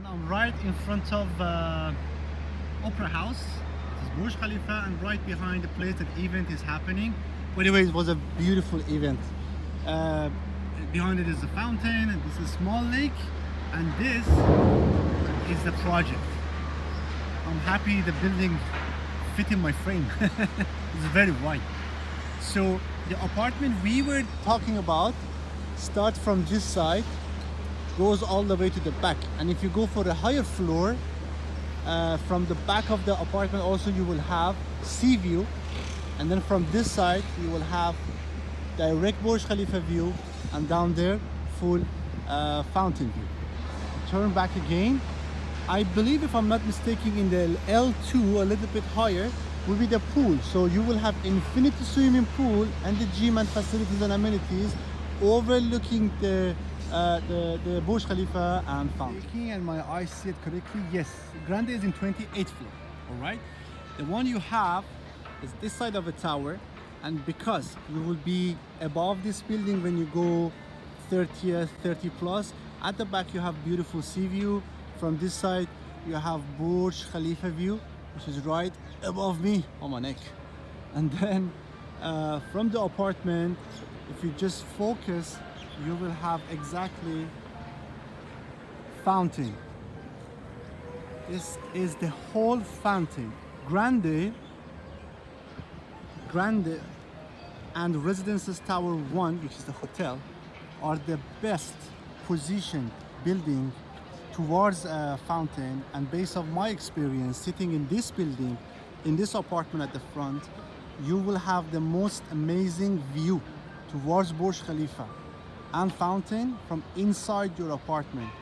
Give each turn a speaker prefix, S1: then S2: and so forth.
S1: And I'm right in front of Opera House. This is Burj Khalifa, and right behind the place that event is happening. By the way, it was a beautiful event. Behind it is a fountain, and this is a small lake, and this is the project. I'm happy the building fit in my frame. It's very wide. So the apartment we were talking about starts from this side, goes all the way to the back, and if you go for a higher floor, from the back of the apartment also you will have sea view, and then from this side you will have direct Burj Khalifa view, and down there full fountain view. Turn back again. I believe, if I'm not mistaken, in the L2 a little bit higher will be the pool, so you will have infinity swimming pool and the gym and facilities and amenities overlooking the Burj Khalifa and fountain. And my eyes see it correctly, yes, Grande is in 28th floor, all right? The one you have is this side of a tower, and because you will be above this building when you go 30th, 30 plus, at the back you have beautiful sea view. From this side you have Burj Khalifa view, which is right above me on my neck. And then from the apartment, if you just focus, you will have exactly fountain. This is the whole fountain. Grande and Residences Tower 1, which is the hotel, are the best positioned building towards a fountain. And based on my experience sitting in this building, in this apartment at the front, you will have the most amazing view towards Burj Khalifa and fountain from inside your apartment.